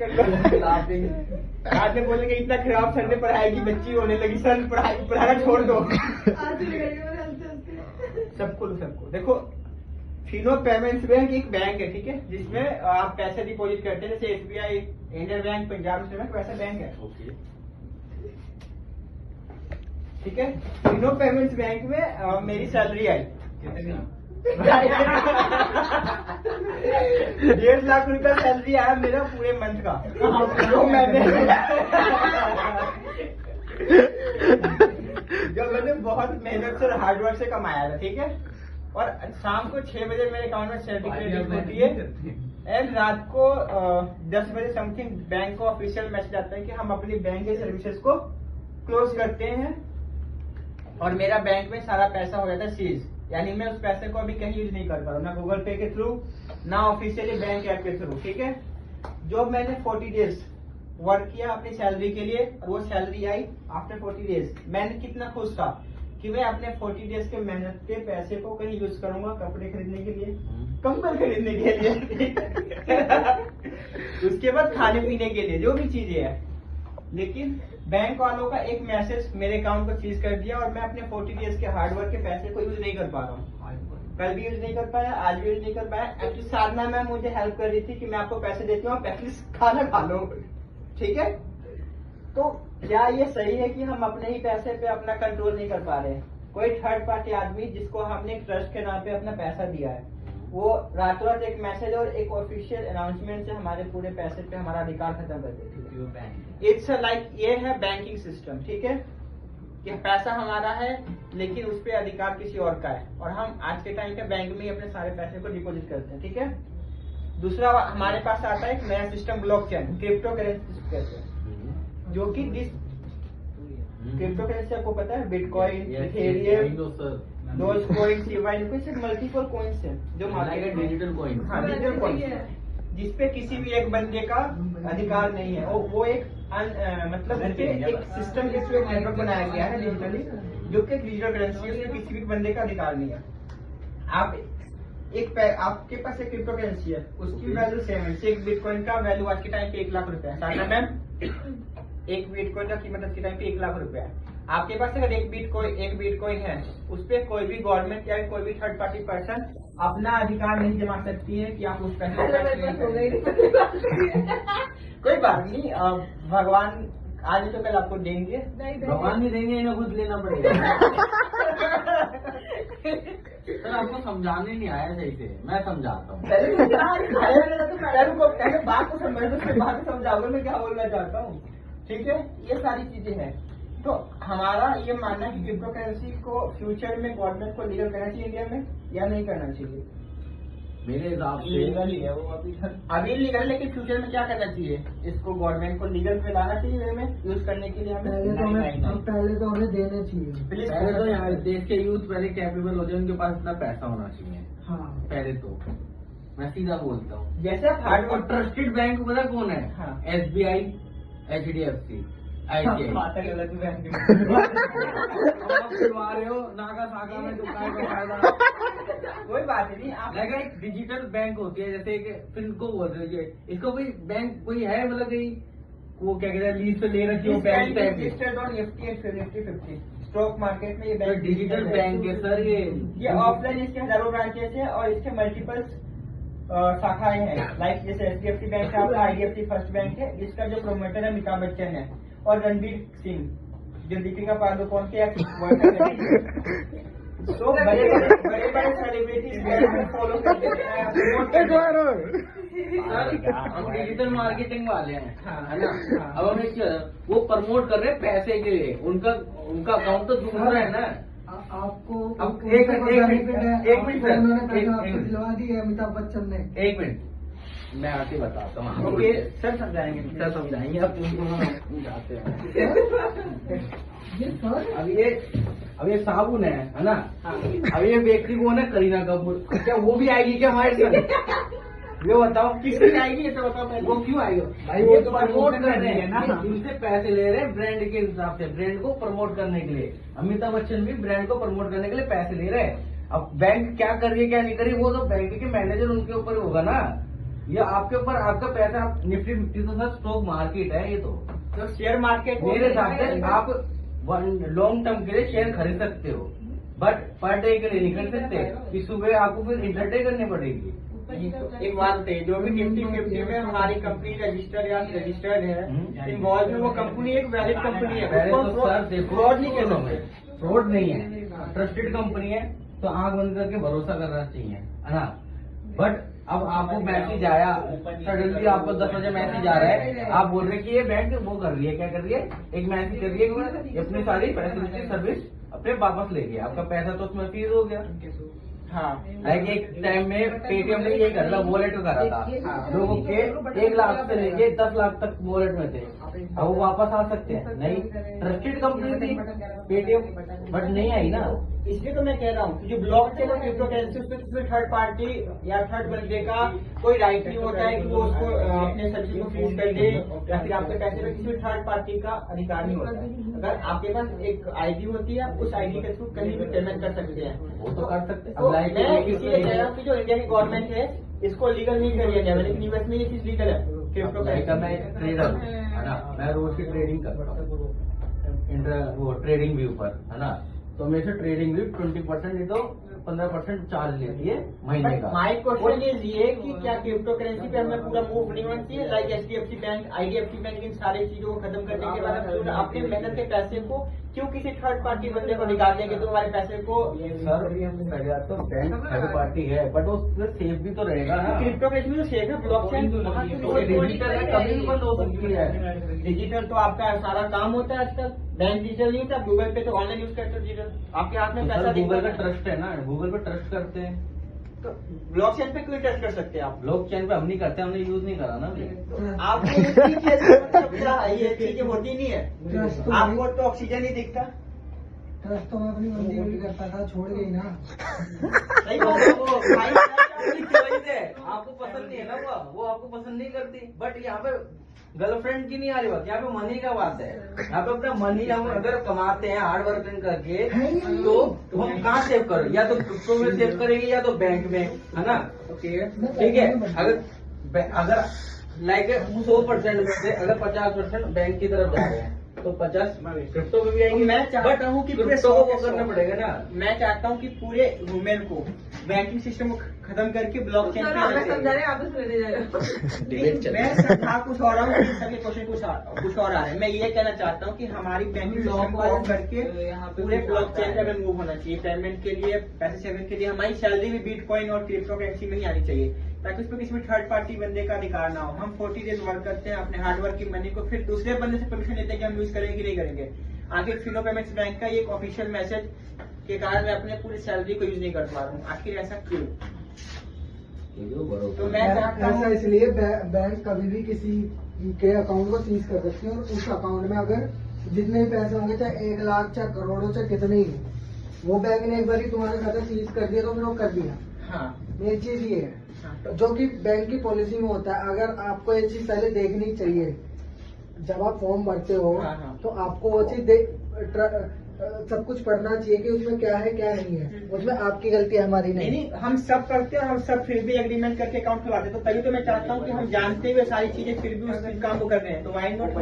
बाद में बोलेंगे इतना खराब सर ने पढ़ाई की, बच्ची होने लगी, सर पढ़ाना छोड़ दो। सबको देखो, फिनो पेमेंट्स बैंक एक बैंक है, ठीक है, जिसमें आप पैसे डिपॉजिट करते हैं, जैसे SBI, Indian bank, Punjab national bank, वैसा बैंक है। ठीक है, फिनो पेमेंट्स बैंक में मेरी सैलरी आई 1.5 लाख रुपया सैलरी आया मेरा पूरे मंथ का, जो मैंने बहुत मेहनत से हार्डवर्क से कमाया था। ठीक है, और शाम को 6 बजे मेरे अकाउंट में सैलरी क्रेडिट होती है, एंड रात को 10 बजे समथिंग बैंक को ऑफिशियल मैसेज आता है कि हम अपनी बैंक के सर्विसेज को क्लोज करते हैं, और मेरा बैंक में सारा पैसा हो जाता है सीज। यानी मैं उस पैसे को अभी कहीं यूज नहीं कर पा रहा हूँ, ना गूगल पे के थ्रू, ना ऑफिशियली बैंक ऐप के थ्रू। ठीक है, जो मैंने 40 डेज वर्क किया अपनी सैलरी के लिए, और वो सैलरी आई आफ्टर 40 डेज, मैंने कितना खुश था कि मैं अपने 40 डेज के मेहनत के पैसे को कहीं यूज करूंगा, कपड़े खरीदने के लिए, कंबल खरीदने के लिए, उसके बाद खाने पीने के लिए, जो भी चीजें है। लेकिन बैंक वालों का एक मैसेज मेरे अकाउंट को सीज कर दिया, और मैं अपने 40 डेज के हार्डवर्क के पैसे को यूज नहीं कर पा रहा हूँ। कल भी यूज नहीं कर पाया, आज भी यूज नहीं कर पाया। एटलीस्ट साधना मैम मुझे हेल्प कर रही थी कि मैं आपको पैसे देती हूँ, आप एटलीस्ट खाना खा लो। ठीक है, तो क्या ये सही है कि हम अपने ही पैसे पे अपना कंट्रोल नहीं कर पा रहे हैं? कोई थर्ड पार्टी आदमी जिसको हमने ट्रस्ट के नाम पे अपना पैसा दिया है, वो रातों रात एक मैसेज और एक ऑफिशियल अनाउंसमेंट से हमारे पूरे पैसे पे हमारा अधिकार खत्म कर देती है। इट्स लाइक ये है बैंकिंग सिस्टम। ठीक है, कि पैसा हमारा है लेकिन उस पर अधिकार किसी और का है, और हम आज के टाइम पे बैंक में ही अपने सारे पैसे को डिपॉजिट करते हैं। ठीक है, दूसरा हमारे पास आता है एक नया सिस्टम, ब्लॉकचेन, क्रिप्टो करेंसी कहते हैं, जो कि क्रिप्टो करेंसी आपको पता है, bitcoin, Ethereum, Dogecoin, शिबाइन, multiple coins है जो डिजिटल कॉइन, हाँ डिजिटल कॉइन, जिसपे किसी भी एक बंदे का अधिकार नहीं है। वो एक मतलब एक सिस्टम, जिसमें एक नेटवर्क बनाया गया है डिजिटली, जो कि डिजिटल करेंसी है, उसमें किसी भी बंदे का अधिकार नहीं है। आपके पास एक क्रिप्टो करेंसी है, उसकी वैल्यू सेम है। एक बिटकॉइन का वैल्यू आज के टाइम पे 1 लाख रुपए है। साधना मैम, एक बिटकॉइन का कीमत आज के टाइम पे 1 लाख रुपए है। आपके पास अगर एक बिटकॉइन है, उस पर कोई भी गवर्नमेंट या कोई भी थर्ड पार्टी पर्सन अपना अधिकार नहीं जमा सकती है कि आप उस पैसे कोई बात नहीं, भगवान आज तो कल आपको देंगे, भगवान नहीं देंगे, इन्हें खुद लेना पड़ेगा। सर आपको समझाने नहीं आया सही से, मैं समझाता हूँ। पहले बात को समझ, उसके बाद समझाऊंगा मैं क्या बोलना चाहता हूँ। ठीक है, ये सारी चीजें हैं। तो हमारा ये मानना है कि क्रिप्टो करेंसी को फ्यूचर में गवर्नमेंट को लीगल करना चाहिए इंडिया में, या नहीं करना चाहिए? मेरे हिसाब से लीगल ही है वो, अभी लीगल, लेकिन फ्यूचर में क्या करना चाहिए? इसको गवर्नमेंट को लीगल पे लाना चाहिए वे में यूज करने के लिए हमें। पहले तो उन्हें देने चाहिए। प्लीज, पहले तो यहाँ देश के यूथ पहले कैपेबल हो जाए, उनके पास इतना पैसा होना चाहिए। हाँ, पहले तो मैं सीधा बोलता हूँ। जैसे आप हार्ड और ट्रस्टेड बैंक पता कौन है? हाँ। SBI, HDFC, ICICI। बात गलत बैंक आप सुनवा रहे हो, नागा सागा में दुकान का फायदा। कोई बात नहीं। आप लगा एक डिजिटल बैंक होती है, जैसे एक फिनको बोल रहे हो, इसको कोई बैंक कोई है, मतलब कहीं वो क्या कहते हैं, लीज पे ले रखी हो बैंक टाइप की, निफ्टी 50 स्टॉक मार्केट में ये बैंक डिजिटल बैंक है सर। ये ऑफलाइन इसके हजारों ब्रांचेस है, और इसके मल्टीपल शाखाएं हैं। लाइक जैसे HDFC बैंक है, आपका IDFC फर्स्ट बैंक है, इसका जो प्रोमोटर है अमिताभ बच्चन है, और रणवीर सिंह जो दीपिका पादुकोण के तो बड़े सेलिब्रिटीज फॉलो करते हैं। हम डिजिटल मार्केटिंग वाले हैं, है ना? हाँ। अब हमें वो प्रमोट कर रहे हैं पैसे के लिए, उनका अकाउंट तो दूसरा है ना। आपको अब एक मिनट दिलवा दी है अमिताभ बच्चन ने। 1 मिनट मैं आके बताता हूँ। ओके सर, समझाएंगे सर समझाएंगे, अब तुमको हम समझाते हैं। अब ये साबुन है ना? अब ये व्यक्ति कौन है? करीना कपूर। क्या वो भी आएगी क्या हमारे साथ? ये बताओ किसकी आएगी, ये तो बताओ। वो क्यों आएगी भाई? वो तो प्रमोट कर रहे हैं ना, इनसे पैसे ले रहे हैं ब्रांड के हिसाब से, ब्रांड को प्रमोट करने के लिए। अमिताभ बच्चन भी ब्रांड को प्रमोट करने के लिए पैसे ले रहे हैं। अब बैंक क्या कर रही है क्या नहीं कर रही, वो तो बैंक के मैनेजर उनके ऊपर होगा ना। ये आपके ऊपर आपका पैसा, आप निफ्टी 50 तो सर स्टॉक मार्केट है ये तो शेयर मार्केट मेरे हिसाब से आप लॉन्ग टर्म के लिए शेयर खरीद सकते हो, बट पर डे के लिए नहीं खरीद सकते कि सुबह आपको फिर इंटरडे करनी पड़ेगी। एक बात है, जो भी निफ्टी 50 में हमारी कंपनी रजिस्टर्ड है, इन्वॉल्व है, वो कंपनी एक वैलिड कंपनी है, पहले तो सर देखो, फ्रॉड नहीं कर सकते। फ्रॉड नहीं है, ट्रस्टेड कंपनी है, तो आंख बंद करके भरोसा करना चाहिए, है ना। बट अब आपको मैसेज आया, सडनली आपको 10 बजे मैसेज आ रहा है, आप बोल रहे हैं कि ये बैंक वो कर रही है, क्या कर रही है, एक मैसेज कर रही है कि अपनी सारी फैसिलिटी सर्विस अपने वापस ले गया, आपका पैसा तो उसमें फ्रीज हो गया। हाँ, लाइक एक टाइम में पेटीएम ने ये कर रहा, वॉलेट में करा था, लोगों के 1 लाख से लेके 10 लाख तक वॉलेट में थे, अब वो वापस आ सकते हैं नहीं। ट्रस्टेड कंपनी थी पेटीएम, बट नहीं आई ना। इसलिए तो मैं कह रहा हूँ कि जो ब्लॉकचेन और क्रिप्टो करेंसी उसमें थर्ड पार्टी या थर्ड बंदे का कोई राइट नहीं होता है कि वो उसको अपने सर्विस को फ्रीज कर दे, या फिर आपके पैसे में किसी थर्ड पार्टी का अधिकार नहीं होता है। अगर आपके पास एक आईडी होती है, उस आईडी के थ्रू कहीं भी पेमेंट कर सकते हैं, वो तो कर सकते तो हैं। मैं इसीलिए कह रहा हूँ कि जो इंडिया की गवर्नमेंट है इसको लीगल नहीं कर दिया, लेकिन यूएस में ये चीज लीगल है। क्रिप्टो मैं एक ट्रेडर हूँ, है ना, मैं रोज की ट्रेडिंग करता हूँ वो ट्रेडिंग व्यू पर, है ना, तो मेरे से ट्रेडिंग व्यू 20% नहीं तो 15% चार्ज लेती है महीने का। माई क्वेश्चन इज ये कि क्या क्रिप्टो करेंसी पे हमें पूरा मूव नहीं होना चाहिए, like HDFC bank, IDFC bank, इन सारी चीजों को खत्म करने के बाद हम अपने मेहनत के पैसे को क्यों किसी थर्ड पार्टी बंदे को निकाल देंगे, तो हमारे पैसे को सर पहले तो बैंक थर्ड पार्टी है, बट वो सेफ भी तो रहेगा ना। क्रिप्टो करेंसी तो सेफ है, ब्लॉकचेन डिजिटल है, कभी भी बंद हो सकती है। डिजिटल तो आपका सारा काम होता है आजकल, बैंक डिजिटल नहीं होता, गूगल पे तो ऑनलाइन यूज करते हो डिजिटल, आपके हाथ में पैसा गूगल पे ट्रस्ट है ना, गूगल पे ट्रस्ट करते हैं, तो ब्लॉकचेन पे क्यों ट्रस्ट कर सकते हैं आप? ब्लॉकचेन पे हम नहीं करते, हमने यूज नहीं करा ना अभी। आपको ये चीजें होती नहीं है, आपको तो ऑक्सीजन ही दिखता। ट्रस्ट तो मैं अपनी मंदी में भी करता था, छोड़ गई ना। सही बात है, वो भाई आपको पसंद नहीं है ना, वो आपको पसंद नहीं करती, बट यहाँ पे गर्लफ्रेंड की नहीं आ रही बात, यहाँ पे मनी का बात है। यहाँ पे अपना मनी हम अगर कमाते हैं हार्ड वर्क करके, तो हम कहाँ सेव करें, या तो क्रिप्टो में सेव करेंगे या तो बैंक में, है ना। ठीक है, अगर लाइक 100% में से अगर 50% बैंक की तरफ जा रहे हैं तो 50 क्रिप्टो में भी आएंगे। मैं चाहता हूँ कि पूरे क्रिप्टो को करना पड़ेगा ना। मैं चाहता हूँ कि पूरे वुमेन को बैंकिंग सिस्टम को खत्म करके ब्लॉकचेन पे आना चाहिए। मैं समझा कुछ और हूँ, सभी क्वेश्चन कुछ और आ रहे हैं। मैं ये कहना चाहता हूँ कि हमारी बैंकिंग सिस्टम को ऑफ करके पूरे ब्लॉकचेन पे हमें मूव होना चाहिए। पेमेंट के लिए, पैसे सेविंग के लिए हमारी सैलरी भी बिटकॉइन और क्रिप्टो करेंसी में ही आनी चाहिए, ताकि उस पर किसी भी थर्ड पार्टी बंदे का अधिकार ना हो। हम 40 डेज वर्क करते हैं अपने हार्ड वर्क की मनी को, फिर दूसरे बंदे से परमिशन लेते हैं कि हम यूज करेंगे कि नहीं करेंगे। आखिर फिनो पेमेंट्स बैंक का एक ऑफिशियल मैसेज के कारण मैं अपने पूरी सैलरी को यूज नहीं कर पा रहा हूँ, आखिर ऐसा क्यों? तो मैं चाहता हूँ ऐसा इसलिए बैंक कभी भी किसी के अकाउंट को सीज कर सकते हैं, और उस अकाउंट में अगर जितने भी पैसे होंगे, चाहे 1 लाख, चाहे करोड़ों, चाहे कितने ही, वो बैंक ने एक बार ही तुम्हारा खाता सीज कर दिया तो फिर वो कर दिया। हाँ, मेन चीज ये है जो कि बैंक की पॉलिसी में होता है। अगर आपको ये चीज पहले देखनी चाहिए जब आप फॉर्म भरते हो, तो आपको वो चीज सब कुछ पढ़ना चाहिए कि उसमें क्या है क्या नहीं है, उसमें आपकी गलती है, हमारी नहीं। हम सब करते हैं और हम सब फिर भी एग्रीमेंट करके अकाउंट खुलवाते हैं, तो तभी तो मैं चाहता हूँ कि हम जानते हुए सारी चीजें फिर भी उस काम को कर रहे हैं, तो वाई नॉट